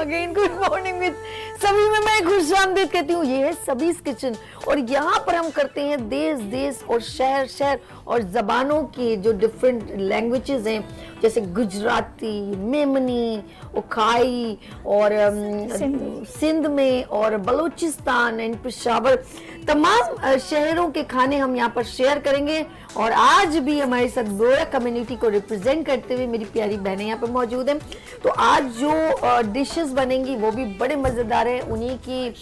Again good morning with सभी में मैं खुशामदीद कहती हूँ। ये है सबीज किचन और यहाँ पर हम करते हैं देश देश और शहर शहर और ज़बानों के जो डिफरेंट लैंग्वेजेस हैं, जैसे गुजराती, मेमनी, उखाई और सिंध में और बलूचिस्तान एंड पेशावर, तमाम शहरों के खाने हम यहाँ पर शेयर करेंगे। और आज भी हमारे साथ बोरा कम्युनिटी को रिप्रेजेंट करते हुए मेरी प्यारी बहनें यहाँ पर मौजूद हैं। तो आज जो डिशेस बनेंगी वो भी बड़े मज़ेदार है। उन्हीं की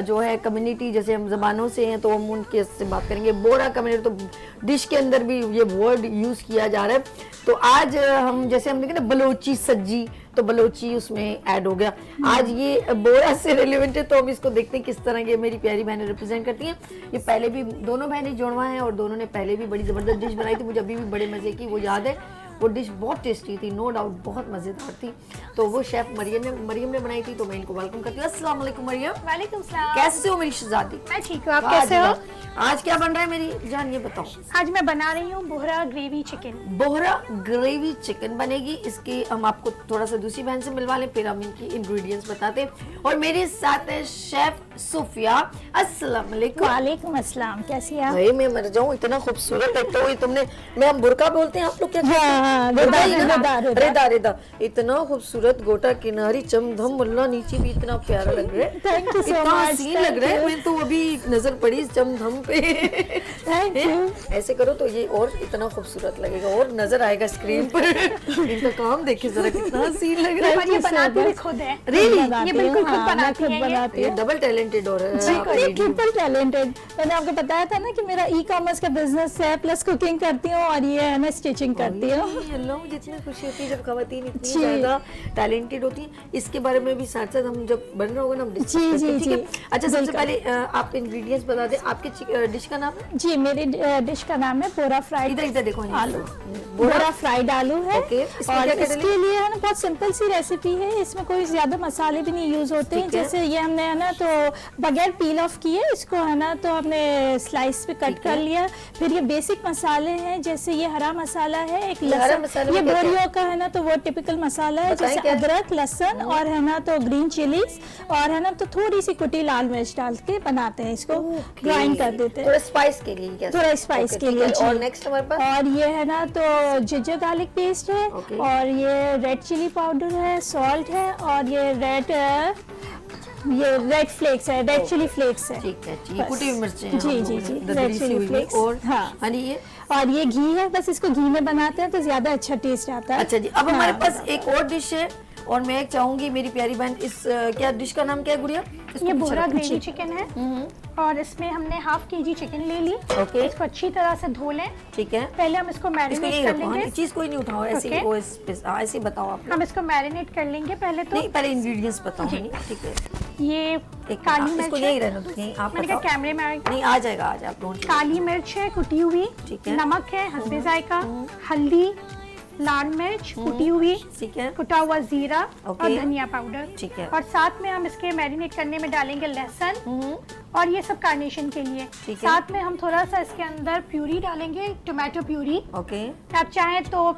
जो है कम्युनिटी, जैसे हम ज़बानों से हैं तो हम उनके से बात करेंगे। बोरा कम्युनिटी, तो डिश के अंदर भी ये वर्ड यूज़ किया जा रहा है। तो आज हम जैसे हम देखें ना बलोची सज्जी, तो बलोची उसमें ऐड हो गया। आज ये बोरा से रिलेवेंट है, तो हम इसको देखते हैं किस तरह के मेरी प्यारी बहनें रिप्रेजेंट करती हैं। ये पहले भी दोनों बहनें जुड़वा हैं और दोनों ने पहले भी बड़ी ज़बरदस्त डिश बनाई थी, मुझे अभी भी बड़े मज़े की वो याद है। वो डिश बहुत टेस्टी थी, नो डाउट बहुत मज़ेदार थी। तो वो शेफ़ मरियम ने बनाई थी, तो मैं इनको वेलकम करती हूँ। अस्सलाम वालेकुम मरियम। वालेकुम सलाम। कैसे हो मेरी शहजादी? मैं ठीक हूँ, आप कैसे हो? आज क्या बन रहा है मेरी जान, ये बताओ। आज मैं बना रही हूँ Bohra gravy chicken. Bohra gravy chicken बनेगी। इसकी हम आपको थोड़ा सा दूसरी बहन से मिलवा लें, फिर हम इनकी इंग्रेडिएंट्स बताते हैं। और मेरे साथ है शेफ सोफिया। अस्सलाम वालेकुम। वालेकुम अस्सलाम, कैसी आप? भाई मैं मर जाऊँ, इतना खूबसूरत लगता है तुमने। मैं हम बुरका बोलते हैं, आप लोग क्या कहते हैं? रेदा। इतना खूबसूरत गोटा किनारी चमधम मुल्ला, नीचे भी इतना प्यारा लग रहा है। थैंक यू सो इतना मच। हसीन लग रहा है। मैं तो अभी नजर पड़ी चमधम पे। Thank you. ऐसे करो तो ये और इतना खूबसूरत लगेगा और नजर आएगा स्क्रीन पर। इनका काम देखिए जरा, कितना हसीन लग रहा है। ये बनाती भी खुद है। ये बिल्कुल खुद बनाती है। ये डबल टैलेंटेड हो रहा है। Triple talented. मैंने आपको बताया था ना कि मेरा ई-कॉमर्स का बिजनेस है, प्लस कुकिंग करती हूँ और ये है मैं स्टिचिंग करती हूँ। अल्लाह, मुझे इतनी खुशी होती है जब खवातीन इतनी ज्यादा टैलेंटेड होती हैं। इसके बारे में भी साथ साथ हम जब बन रहा होगा ना हम डिस्कस करते हैं, ठीक है? अच्छा, सबसे पहले आप इंग्रेडिएंट्स बता दें। आपके डिश का नाम है? जी, मेरी डिश का नाम है बोरा फ्राइड इधर देखो, आलू। बोरा फ्राइड आलू है। ओके, और इसके लिए है ना बहुत सिंपल सी रेसिपी है, इसमें कोई ज्यादा मसाले भी नहीं यूज होते हैं। जैसे ये हमने है ना तो बगैर पील ऑफ किए इसको है ना तो हमने स्लाइस पे कट कर लिया। फिर ये बेसिक मसाले हैं, जैसे ये हरा मसाला है, एक लहसुन, ये बोरियो का है ना तो वो टिपिकल मसाला है, जैसे अदरक, लहसुन और है ना तो ग्रीन चिलीज और है ना तो थोड़ी सी कुटी लाल मिर्च डाल के बनाते हैं, इसको ग्राइंड कर देते हैं थोड़ा स्पाइस के लिए। क्या थोड़ा स्पाइस के लिए। और नेक्स्ट हमारे पास, और ये है ना तो जिंजर गार्लिक पेस्ट है और ये रेड चिली पाउडर है, सॉल्ट है और ये रेड फ्लेक्स है, रेड चिली फ्लेक्स है। ठीक है जी, कुटी हुई मिर्चें। जी रेड चिली फ्लेक्स। और और ये घी है, बस इसको घी में बनाते हैं तो ज्यादा अच्छा टेस्ट आता है। अच्छा जी, अब हमारे पास एक और डिश है और मैं चाहूंगी मेरी प्यारी बहन, इस क्या डिश का नाम क्या है गुड़िया? ये बोहरा ग्रेवी चिकन है और इसमें हमने हाफ केजी चिकन ले ली। ओके, इसको अच्छी तरह से धो लें। ठीक है। पहले हम इसको मैरिनेट कर लेंगे। चीज कोई नहीं उठाओ, ऐसे वो ऐसे बताओ आप। हम इसको मैरिनेट कर लेंगे पहले तो। नहीं, पहले इंग्रेडिएंट्स बताओ। ठीक है। ये काली मिर्च, इसको यही रहने दो, यही आप मैंने कहा कैमरे में नहीं आ जाएगा, आज आप डोंट। काली मिर्च है कुटी हुई, ठीक है। नमक है हस्बे जायका, हल्दी, लाल मिर्च कुटी हुई, ठीक है, कुटा हुआ जीरा और धनिया पाउडर, ठीक है। और साथ में हम इसके मैरिनेट करने में डालेंगे लहसुन और ये सब गार्निशिंग के लिए। साथ में हम थोड़ा सा इसके अंदर प्यूरी डालेंगे, टोमेटो प्यूरी। ओके, आप चाहें तो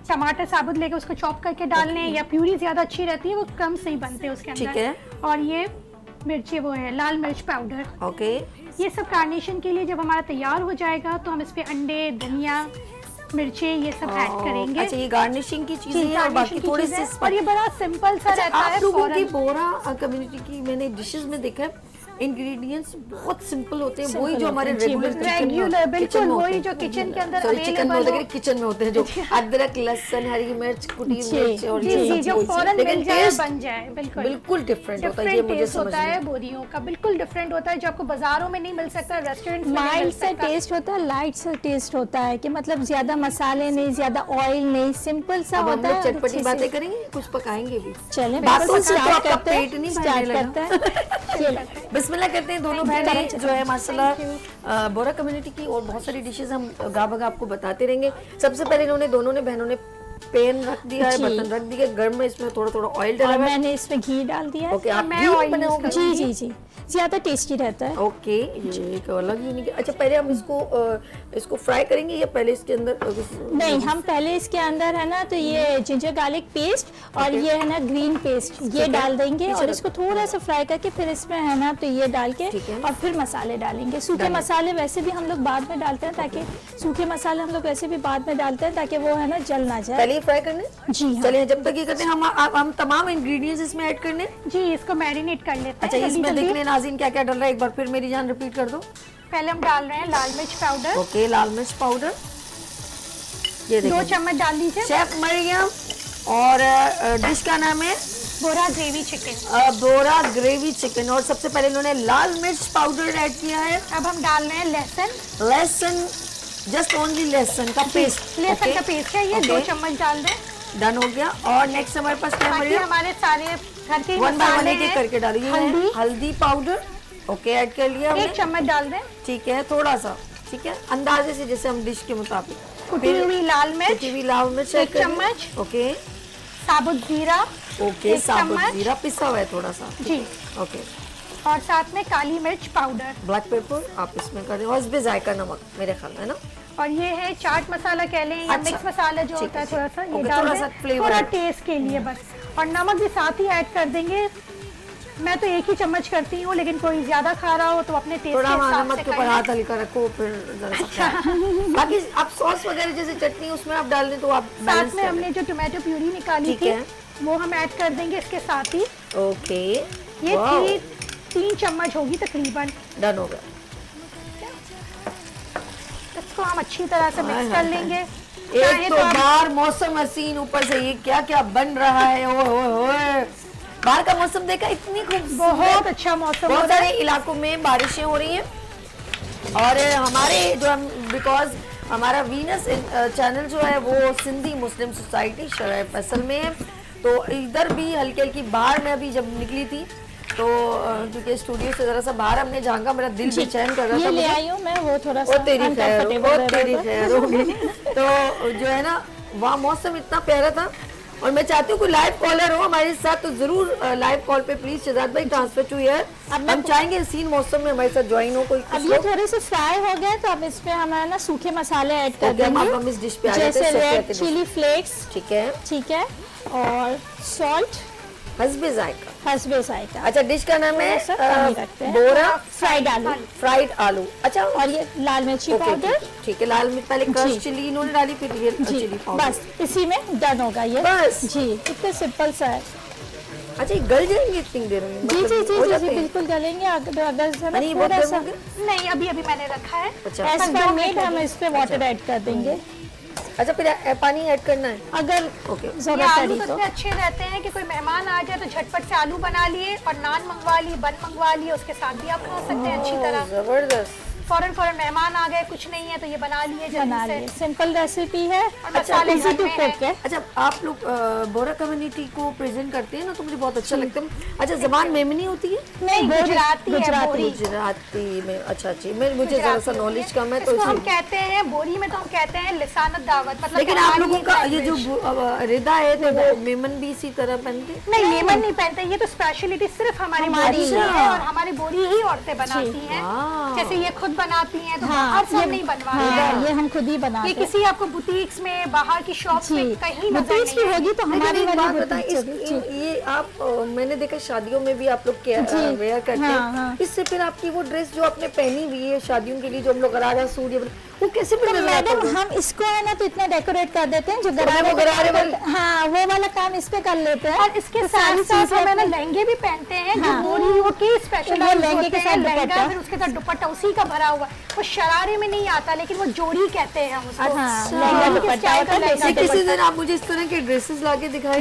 टमाटर साबुत लेके उसको चॉप करके डाल लें, या प्यूरी ज्यादा अच्छी रहती है, वो कम सही बनते हैं उसके अंदर। ठीक है। और ये मिर्ची वो है लाल मिर्च पाउडर। ओके, ये सब गार्निशिंग के लिए जब हमारा तैयार हो जाएगा तो हम इस पे अंडे, धनिया, मिर्चे ये सब ऐड करेंगे। अच्छा, ये गार्निशिंग की चीजें हैं और बाकी थोड़ी सी, और ये बड़ा सिंपल सा रहता है। आप लोगों की बोरा कम्युनिटी की मैंने डिशेस में देखा है, इंग्रेडिएंट्स बहुत सिंपल होते हैं, वही जो हमारे रेगुलर बिल्कुल वही जो किचन के अंदर चिकन में होते हैं, किचन में होते हैं, जो अदरक, लहसुन, हरी मिर्च, कुटी मिर्च और ये जो फौरन मिल जाए बन जाए, बिल्कुल डिफरेंट होता है। ये मुझे समझ होता है बोरियों का, बिल्कुल डिफरेंट होता है, जो आपको बाजारों में नहीं मिल सकता, रेस्टोरेंट में माइल्ड सा टेस्ट होता है, लाइट सा टेस्ट होता है कि मतलब ज्यादा मसाले नहीं, ज्यादा ऑयल नहीं, सिंपल सा होता है। चटपटी बातें करेंगे, कुछ पकाएंगे भी। चलें स्टार्ट करते हैं, पेट नहीं भरने लगता। बिस्मिल्लाह करते हैं। दोनों बहनें जो है माशाल्लाह बोरा कम्युनिटी की और बहुत सारी डिशेस हम गा आपको बताते रहेंगे। सबसे पहले दोनों ने बहनों ने पैन रख दिया है, बर्तन रख दिया गर्म में, इसमें थोड़ा थोड़ा ऑयल डाला है, मैंने इसमें घी डाल दिया है। ओके, आप घी बनाओगे? जी ज़्यादा टेस्टी रहता है। ओके, ये एक अलग यूनिक। अच्छा, पहले हम इसको फ्राई करेंगे या पहले इसके अंदर नहीं, हम पहले इसके अंदर है ना तो ये जिंजर गार्लिक पेस्ट और ये है ना ग्रीन पेस्ट ये डाल देंगे और इसको थोड़ा सा फ्राई करके फिर इसमें है ना तो ये डाल के और फिर मसाले डालेंगे। सूखे मसाले वैसे भी हम लोग बाद में डालते हैं, ताकि सूखे मसाले हम लोग वैसे भी बाद में डालते हैं ताकि वो है ना जल ना जाए। पहले फ्राई करने? जी हाँ। चलिए, जब तक ये करते हैं हम तमाम इंग्रेडिएंट्स इसमें ऐड करने। जी, इसको मैरिनेट कर लेते हैं। अच्छा, इसमें देख लें नाज़रीन क्या क्या डल रहा है, एक बार फिर मेरी जान रिपीट कर दो। पहले हम डाल रहे हैं लाल मिर्च पाउडर। ओके, लाल मिर्च पाउडर ये 2 चम्मच डाल दीजिए। शेफ मरियम, और डिश का नाम है बोरा ग्रेवी चिकन। बोरा ग्रेवी चिकन। और सबसे पहले इन्होंने लाल मिर्च पाउडर ऐड किया है। अब हम डाल रहे हैं लहसुन, जस्ट ओनली लहसुन का पेस्ट। लहसुन का पेस्ट है ये, 2 चम्मच डाल दें। डन हो गया। और नेक्स्ट हमारे पास क्या है? हमारे सारे घर के वन बाय वन मसाले एक करके डालिए। हल्दी पाउडर, ओके, ऐड कर लिया। 1 चम्मच डाल दें। ठीक है, थोड़ा सा, ठीक है, अंदाजे से जैसे हम डिश के मुताबिक। कुटी हुई लाल मिर्च 1 चम्मच। ओके, साबुत जीरा। ओके, साबुत जीरा पिसा हुआ है थोड़ा सा। जी, ओके। और साथ में काली मिर्च पाउडर, ब्लैक पेपर आप इसमें करें, और इसमें जायका नमक मेरे ख्याल में ना। और ये है चाट मसाला कह लें या मिक्स मसाला जो होता है, थोड़ा सा ये ओके, डाल थोड़ा सा दें, फ्लेवर थोड़ा टेस्ट के लिए बस। और नमक भी साथ ही ऐड कर देंगे। मैं तो 1 ही चम्मच करती हूँ, लेकिन कोई ज्यादा खा रहा हो तो अपने टेस्ट के थोड़ा हिसाब नमक से के ऊपर हाथ हल्का रखो, फिर जरा सा खाएं। बाकी आप सॉस वगैरह जैसे चटनी उसमें आप डाल दें तो आप बैलेंस साथ में हमने जो टोमेटो प्यूरी निकाली ठीक थी है। वो हम ऐड कर देंगे इसके साथ ही। ओके, ये 3 चम्मच होगी तकरीबन। डन हो गया। इसको हम अच्छी तरह से मिक्स कर लेंगे। एक तो बाहर मौसम हसीन, ऊपर से ये क्या क्या बन रहा है। ओए बाहर का मौसम देखा, इतनी खूबसूरत, बहुत अच्छा मौसम। बहुत सारे इलाकों में बारिशें हो रही हैं। और हमारे जो हम बिकॉज हमारा वीनस चैनल जो है वो सिंधी मुस्लिम सोसाइटी शराय फैसल में है, तो इधर भी हल्की हल्की बाहर में अभी जब निकली थी तो क्योंकि स्टूडियो से जरा सा बाहर हमने झांका, मेरा दिल बेचैन कर रहा था। ले आई हूँ मैं, वो थोड़ा सा तेरी खैर होगी। तो जो है ना वहाँ मौसम इतना प्यारा था। और मैं चाहती हूँ कोई लाइव कॉलर हो हमारे साथ तो जरूर लाइव कॉल पे प्लीज शहजाद भाई ट्रांसफर टू हियर। हम चाहेंगे सीन मौसम में हमारे साथ ज्वाइन हो कोई। अब ये थोड़े से फ्राई हो गए तो अब इसमें हमारा ना सूखे मसाले ऐड कर देंगे। हम इस डिश पे आ जैसे जाते हैं। रेड चिली फ्लेक्स, ठीक है, ठीक है, और सॉल्ट हस्बे जायका। हस्बे जायका। अच्छा, डिश का नाम है रखते हैं बोरा फ्राइड आलू। फ्राइड आलू। अच्छा, और ये लाल मिर्ची पाउडर, ठीक है, लाल मिर्च पहले क्रश चिली इन्होंने डाली, फिर ये चिली पाउडर। बस इसी में डन होगा ये। बस जी, इतना सिंपल सा है। अच्छा, ये गल जाएंगे इतनी देर में? जी जी जी जी बिल्कुल गलेंगे। अगर थोड़ा सा नहीं, अभी मैंने रखा है। अच्छा, एज पर नीड हम इस पे वाटर ऐड कर देंगे। अच्छा, फिर पानी ऐड करना है अगर ओके। जरूरत आलू पड़ी तो इतने अच्छे रहते हैं कि कोई मेहमान आ जाए तो झटपट से आलू बना लिए और नान मंगवा लिए, बन मंगवा लिए, उसके साथ भी आप खा सकते हैं अच्छी तरह। जबरदस्त। फौरन मेहमान आ गए, कुछ नहीं है तो ये बना लिए जल्दी से। सिंपल रेसिपी है और मसाले घर में हैं। अच्छा, आप लोग बोरा कम्युनिटी को प्रेजेंट करते हैं ना, तो मुझे बहुत अच्छा लगता है। अच्छा, ज़बान मेमनी होती है? नहीं, गुजराती है, बोरी। गुजराती में। अच्छा अच्छी, मुझे जरा सा नॉलेज कम है तो इसको हम कहते हैं बोरी में, तो हम कहते हैं लिसानत दावत, मतलब लेकिन आप लोगों का ये जो रिदा है तो वो मेमन भी इसी तरह पहनते? नहीं, मेमन नहीं पहनते, ये तो स्पेशलिटी सिर्फ हमारी बोरी ही है और हमारी बोरी ही औरतें बनाती हैं। जैसे ये खुद बनाती हैं तो बाहर से हम नहीं बनवाते, ये हम खुद ही बनाते हैं। ये किसी आपको बुटीक्स में, बाहर की शॉप में कहीं बुटीक्स भी होगी तो हमारी वाली ये आप मैंने देखा शादियों में भी आप लोग वेयर करते हैं। इससे फिर आपकी वो ड्रेस जो आपने पहनी हुई है शादियों के लिए, जो हम लोग गरारा सूट, वो कैसे तो मैडम हम इसको है ना तो इतना डेकोरेट कर देते हैं जो गरारे वाले, हाँ वो वाला काम इस पे कर लेते हैं। और इसके साथ साथ हम है ना लहंगे भी पहनते हैं जो बोरियों के स्पेशल लहंगे के साथ दुपट्टा, फिर उसके साथ दुपट्टा उसी का भरा हुआ। वो शरारे में नहीं आता, लेकिन वो जोड़ी कहते हैं हम उसको। किसी दिन आप मुझे इस तरह के ड्रेसेस लाके दिखाए।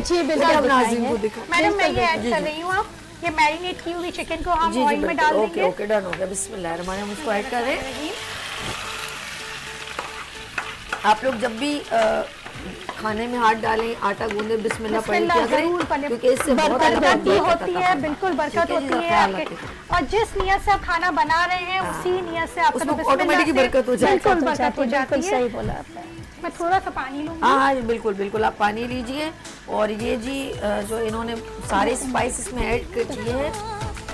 मैडम मैं ये ऐड कर रही हूँ, आप ये मैरिनेट की हुई चिकन को हम ऑयल में डाल देंगे। ओके, डन हो गया। बिस्मिल्लाह, हम इसको ऐड कर रहे हैं। आप लोग जब भी खाने में हाथ डालें, आटा गूंदे, बिस्मिल्लाह पढ़ के करें, क्योंकि इससे बरकत होती है। बिल्कुल बरकत होती है आपके, और जिस नियत से आप खाना बना रहे हैं उसी नियत से आपका ऑटोमेटिक बरकत हो जाती है। बिल्कुल बरकत हो जाती है। सही बोला आपने। मैं थोड़ा सा पानी लूंगी। हाँ, बिल्कुल बिल्कुल, आप पानी लीजिए। और ये जी जो इन्होंने सारे स्पाइसेस में ऐड किए हैं,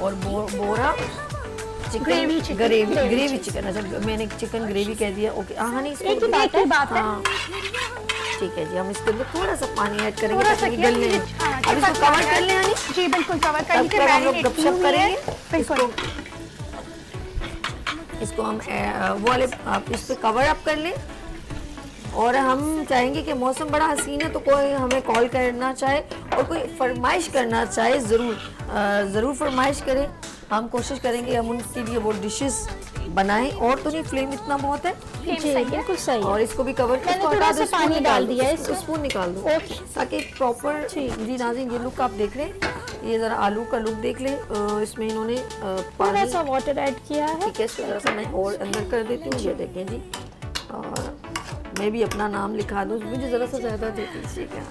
और बोरा ग्रेवी चिकन। Gravy chicken. अच्छा मैंने चिकन ग्रेवी कह दिया। ओके हाँ नहीं एक ही बात है। हाँ ठीक है जी, हम इसके अंदर थोड़ा सा पानी ऐड करेंगे थोड़ा सा ताकि गल ले। अब इसको कवर कर ले यानी। जी बिल्कुल कवर कर लीजिए, तब तक हम लोग मैरिनेट गपशप करेंगे। बिल्कुल। इसको हम वो वाले आप इस पे कवर अप कर लें। और हम चाहेंगे कि मौसम बड़ा हसीन है, तो कोई हमें कॉल करना चाहे और कोई फरमाइश करना चाहे ज़रूर फरमाइश करें। हम कोशिश करेंगे हम उनके लिए वो डिशेस बनाएं। और तो नहीं, फ्लेम इतना बहुत है जी बिल्कुल सही। और इसको भी कवर मैंने थोड़ा सा पानी डाल दिया है, इसको स्पून निकाल दो ताकि प्रॉपर। जी नाज़रीन ये लुक आप देख रहे हैं, ये ज़रा आलू का लुक देख लें। इसमें इन्होंने थोड़ा सा वाटर ऐड किया है। ठीक है, इसको ज़रा सा मैं और अंदर कर देती हूँ। ये देखें जी, और मैं भी अपना नाम लिखा दूँ, मुझे ज़रा सा ज़्यादा दे दीजिएगा,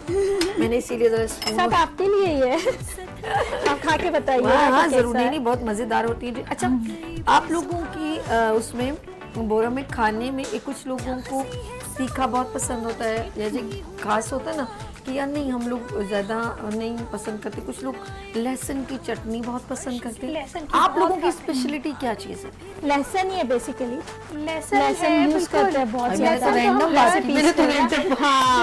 मैंने इसीलिए ज़रा सब आपके लिए ही है। आप खा के बताइए। हाँ जरूर, नहीं बहुत मज़ेदार होती है। अच्छा आप लोगों की उसमें बोरा में खाने में कुछ लोगों को तीखा बहुत पसंद होता है, जैसे खास होता है ना कि यार नहीं हम लोग ज़्यादा नहीं पसंद करते, कुछ लोग लहसुन की चटनी बहुत पसंद करते हैं। आप लोगों की स्पेशलिटी क्या चीज़ है? लहसुन ही है बेसिकली, लहसुन यूज करते हैं बहुत ज्यादा।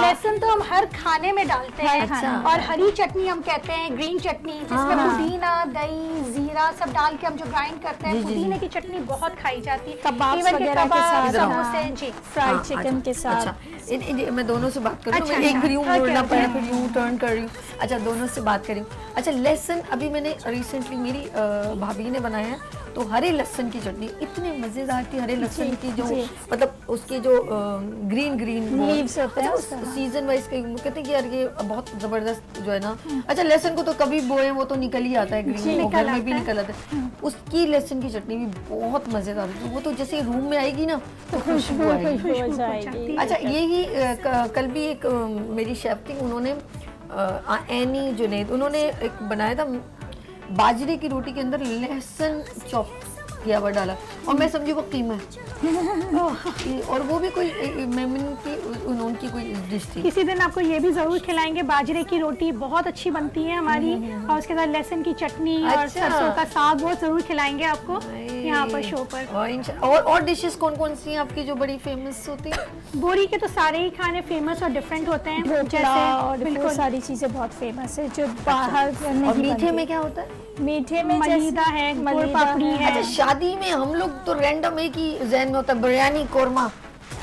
लहसुन तो हम हर खाने में डालते हैं। अच्छा। और हरी चटनी हम कहते हैं, ग्रीन चटनी जिसमें पुदीना, दही, जीरा सब डाल के हम जो ग्राइंड करते हैं। पुदीने की चटनी बहुत खाई जाती है कबाब वगैरह के साथ, समोसे। जी फ्राइड चिकन के साथ। अच्छा मैं दोनों से बात करूँ। अच्छा, मैं एक भी मुड़ना okay, पड़ा, फिर यूं टर्न कर रही हूँ। अच्छा दोनों से बात करी। अच्छा लहसुन अभी मैंने रिसेंटली मेरी भाभी ने बनाया है, तो हरे लहसुन की चटनी इतनी मजेदार थी। हरे लहसुन की जो मतलब उसके जो ग्रीन लीव्स होते हैं, सीजन वाइज कहते हैं कि यार ये बहुत जबरदस्त जो है ना। अच्छा लहसुन को तो कभी बोए वो तो निकल ही आता है, ग्रीन वो घर में भी निकल आता है। उसकी लहसुन की चटनी भी बहुत मजेदार होती है, वो तो जैसे रूम में आएगी ना तो खुशबू आएगी। अच्छा यही कल भी एक मेरी शेफ थी, उन्होंने एनी जुनैद, उन्होंने एक बनाया था बाजरे की रोटी के अंदर लहसुन चॉप किया हुआ डाला और मैं समझी वो कीमा है। और वो भी कोई उनकी कोई डिश थी। किसी दिन आपको ये भी जरूर खिलाएंगे, बाजरे की रोटी बहुत अच्छी बनती है हमारी, और उसके साथ लहसुन की चटनी और सरसों का साग, वो जरूर खिलाएंगे आपको यहाँ पर शो पर। और डिशेस कौन कौन सी हैं आपकी जो बड़ी फेमस होती है? बोरी के तो सारे ही खाने फेमस और डिफरेंट होते हैं, जैसे बिल्कुल सारी चीजें बहुत फेमस है जो बाहर नहीं। और मीठे में क्या होता है? मीठे में मलीदा है, गुड़ पापड़ी है। अच्छा शादी में हम लोग तो रैंडम एक ही जहन में होता है, बिरयानी, कोरमा।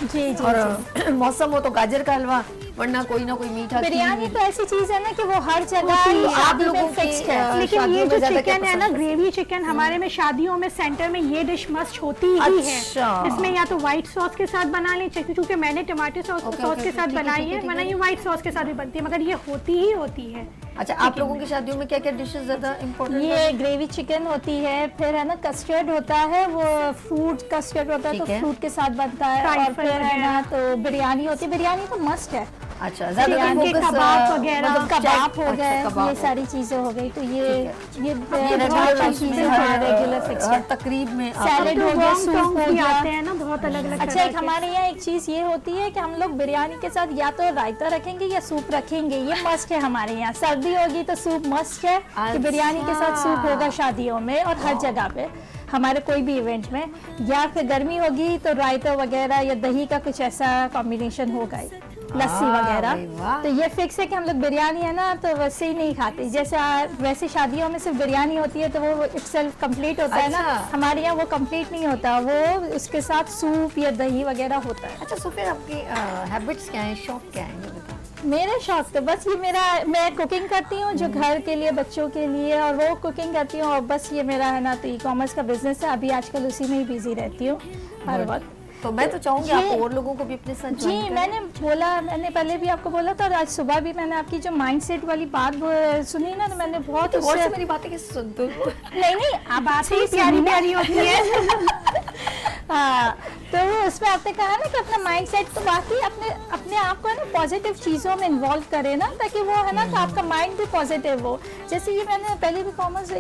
जी और मौसम हो तो गाजर का हलवा, वरना कोई ना कोई मीठा। बिरयानी तो ऐसी चीज है ना कि वो हर जगह आप लोगों फिक्स्ड है। लेकिन ये जो चिकन है ना, ग्रेवी चिकन, हमारे में शादियों में सेंटर में ये डिश मस्ट होती ही है। इसमें या तो व्हाइट सॉस के साथ बना लें, क्योंकि मैंने टमाटो सॉस के साथ बनाई है, वरना ये व्हाइट सॉस के साथ भी बनती है, मगर ये होती ही होती है। अच्छा आप लोगों की शादियों में क्या क्या डिशेस ज्यादा इम्पोर्टेंट? ये ग्रेवी चिकन होती है, फिर है ना कस्टर्ड होता है, वो फ्रूट कस्टर्ड होता है तो फ्रूट के साथ बनता है, और फिर है ना तो बिरयानी होती है। बिरयानी तो मस्ट है। अच्छा कबाब वगैरह, मतलब कबाब हो गए, ये सारी चीजें हो गई, तो ये रेगुलर फिक्स है। तकरीब में सैलेड हो गया, सूप हो गया, आते हैं ना बहुत अलग अलग। अच्छा एक हमारे यहाँ एक चीज ये होती है कि हम लोग बिरयानी के साथ या तो रायता रखेंगे या सूप रखेंगे, ये मस्ट है हमारे यहाँ। सर्दी होगी तो सूप मस्ट है कि बिरयानी के साथ सूप होगा शादियों में और हर जगह पे हमारे कोई भी इवेंट में। या फिर गर्मी होगी तो रायता वगैरह या दही का कुछ ऐसा कॉम्बिनेशन होगा, लस्सी वगैरह। तो ये फिक्स है कि हम लोग बिरयानी है ना तो वैसे ही नहीं खाते, जैसे वैसे शादियों में सिर्फ बिरयानी होती है तो वो इटसेल्फ कंप्लीट होता है ना, हमारे यहाँ वो कंप्लीट नहीं होता, वो उसके साथ सूप या दही वगैरह होता है। अच्छा तो फिर आपकी हैबिट्स क्या हैं, शौक क्या है? मेरे शौक तो बस ये मैं कुकिंग करती हूँ जो घर के लिए, बच्चों के लिए, और वो कुकिंग करती हूँ, और बस ये मेरा है ना तो ई-कॉमर्स का बिजनेस है, अभी आजकल उसी में ही बिजी रहती हूँ हर वक्त। तो मैं तो चाहूंगी आप और लोगों को भी अपने साथ जी मैंने पहले भी आपको बोला था, और आज सुबह भी मैंने आपकी जो माइंडसेट वाली बात सुनी ना, तो मैंने बहुत और से मेरी बातें कैसे सुनते हो? नहीं आप बात ही प्यारी प्यारी होती है। हाँ तो उसमें आपने कहा ना कि अपना माइंड सेट तो बाकी अपने आप को है ना पॉजिटिव चीज़ों में इन्वॉल्व करे ना, ताकि वो है ना तो आपका माइंड भी पॉजिटिव हो। जैसे ये मैंने पहले भी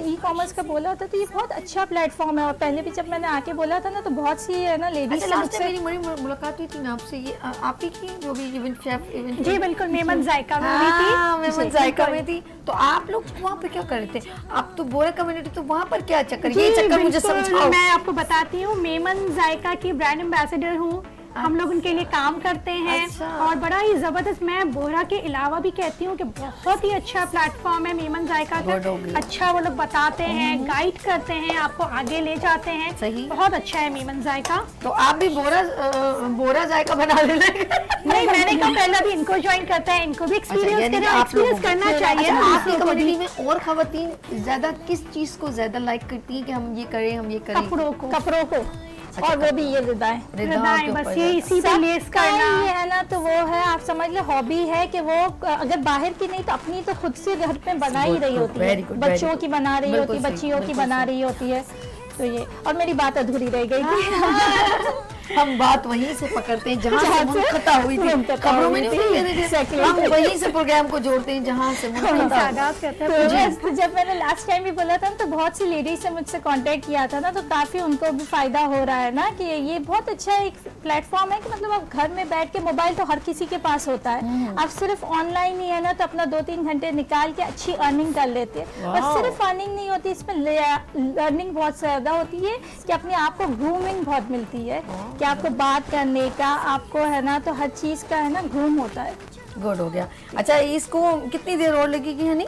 ई कॉमर्स का बोला था, तो ये बहुत अच्छा प्लेटफॉर्म है। और पहले भी जब मैंने आके बोला था ना तो बहुत सी है ना लेडीज अच्छा, मेरी मुलाकात हुई थी ना आपसे, ये आप ही की जो भी इवेंट शेफ इवेंट। जी बिल्कुल, मेमन जायका में हुई थी। मेमन जायका में थी। तो आप लोग वहाँ पे क्या कर रहे थे? आप तो बोरा कम्युनिटी, तो वहाँ पर क्या चक्कर, ये चक्कर मुझे समझाओ। मैं आपको बताती हूँ, मेमन जायका की ब्रांड एम्बेसडर हूँ। हम लोग उनके लिए काम करते हैं। अच्छा। और बड़ा ही जबरदस्त, मैं बोरा के अलावा भी कहती हूँ कि बहुत ही अच्छा प्लेटफॉर्म है मेमन जायका का। अच्छा वो लोग बताते हैं, गाइड करते हैं, आपको आगे ले जाते हैं। सही। बहुत अच्छा है मेमन जायका। तो आप भी बोरा जायका बना लेना। नहीं, मैंने कहा पहले भी इनको ज्वाइन करता है, इनको भी एक्सपीरियंस करना चाहिए। आपकी कम्युनिटी में और खवातीन ज्यादा किस चीज को ज्यादा लाइक करती हैं कि हम ये करें, हम ये करें? कपड़ों को। और वो भी ये रिदाएं, बस ये इसी पे लेस करना ये है ना, तो वो है, आप समझ लो हॉबी है कि वो अगर बाहर की नहीं तो अपनी तो खुद से घर पे बना ही रही होती है, बच्चों की बना रही होती है, बच्चियों की बना रही होती है। तो ये, और मेरी बात अधूरी रह गई थी। हम बात वहीं से पकड़ते हैं जहाँ से मुनक़ता हुई थी, खबरों में नहीं, हम वहीं से प्रोग्राम को जोड़ते हैं जहाँ से तो जब मैंने लास्ट टाइम भी बोला था तो बहुत सी लेडीज से मुझसे कांटेक्ट किया था ना, तो काफी उनको भी फायदा हो रहा है ना कि ये बहुत अच्छा एक प्लेटफॉर्म है कि मतलब आप घर में बैठ के, मोबाइल तो हर किसी के पास होता है, आप सिर्फ ऑनलाइन ही है ना तो अपना 2-3 घंटे निकाल के अच्छी अर्निंग कर लेते हैं। और सिर्फ अर्निंग नहीं होती, इसमें लर्निंग बहुत ज्यादा होती है कि अपने आप को ग्रूमिंग बहुत मिलती है कि आपको बात करने का, आपको है ना तो हर चीज का है ना ग्रूम होता है। गुड हो गया। अच्छा, इसको कितनी देर और लगेगी हनी?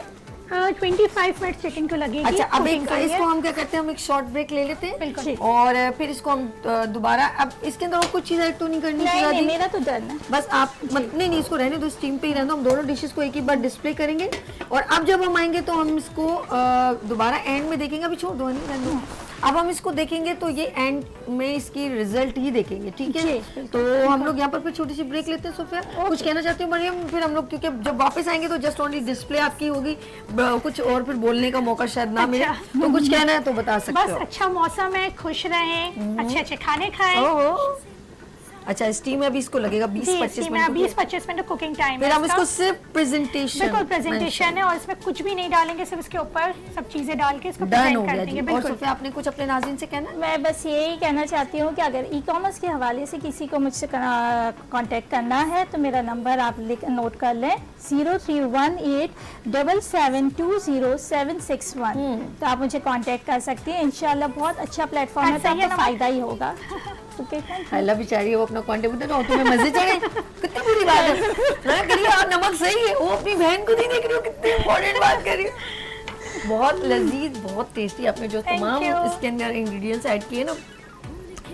25 मिनट सेकंड को लगेगी। अच्छा, अब इसको हम क्या करते हैं, हम एक शॉर्ट ब्रेक ले लेते हैं। बिल्कुल। और फिर इसको हम दोबारा, अब इसके अंदर और कुछ चीज ऐड तो नहीं करनी? नहीं, मेरा तो डन है। बस आप नहीं, इसको रहने दो, स्टीम पे ही रहने दो। हम दोनों डिशेस को एक ही बार डिस्प्ले करेंगे और अब जब हम आएंगे तो हम इसको दोबारा एंड में देखेंगे। अभी छोड़ दो, नहीं रहने दो। अब हम इसको देखेंगे तो ये एंड में इसकी रिजल्ट ही देखेंगे, ठीक है? तो हम लोग यहाँ पर फिर छोटी सी ब्रेक लेते हैं। सोफिया, कुछ कहना चाहती हूँ मरियम? फिर हम लोग, क्योंकि जब वापस आएंगे तो जस्ट ओनली डिस्प्ले आपकी होगी, कुछ और फिर बोलने का मौका शायद ना मिले। तो कुछ कहना है तो बता सकते हो। बस अच्छा मौसम है, खुश रहें, अच्छे खाने खाएं। अच्छा, स्टीम में अभी इसको लगेगा 20-25 मिनट कुकिंग टाइम है। फिर हम इसको सिर्फ प्रेजेंटेशन, बिल्कुल प्रेजेंटेशन है और इसमें कुछ भी नहीं डालेंगे, सिर्फ इसके ऊपर सब चीजें डाल के इसको प्रेजेंट कर देंगे। और सोफिया, आपने कुछ अपने नाज़रीन से कहना? मैं बस यही कहना चाहती हूँ कि अगर ई कॉमर्स के हवाले से किसी को मुझसे कांटेक्ट करना है तो मेरा नंबर आप नोट कर लें, 0318772071। तो आप मुझे कांटेक्ट कर सकती हैं। इंशाल्लाह बहुत अच्छा प्लेटफॉर्म है, तो आपको फायदा ही होगा। अल्लाह बेचारी है, वो अपना कांटेक्ट बताओ, तुम्हें मजे चढ़े, कितनी बुरी बात है ना करिए। आप नमक सही है, वो अपनी बहन को नहीं देख रही हो, कितनी इंपॉर्टेंट बात कर रही हो। बहुत लजीज, बहुत टेस्टी आपने जो तमाम इसके अंदर इंग्रेडिएंट्स ऐड किए ना,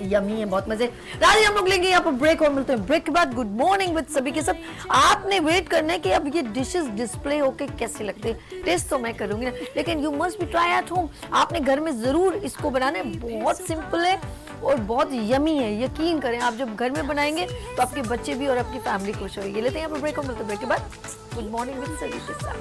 यमी है, बहुत मजे। राजी, हम लोग लेंगे यहाँ पर ब्रेक और मिलते हैं ब्रेक के बाद। गुड मॉर्निंग विद सभी के सब। आपने वेट करना है कि अब ये डिशेस डिस्प्ले होके कैसे लगते हैं। टेस्ट तो मैं करूंगी ना, लेकिन you must be try at home. आपने घर में जरूर इसको बनाना है, बहुत सिंपल है और बहुत यमी है, यकीन करें। आप जब घर में बनाएंगे तो आपके बच्चे भी और आपकी फैमिली खुश होगी। लेते हैं यहाँ पर ब्रेक और मिलते हैं ब्रेक के बाद। गुड मॉर्निंग विद सभी के साथ।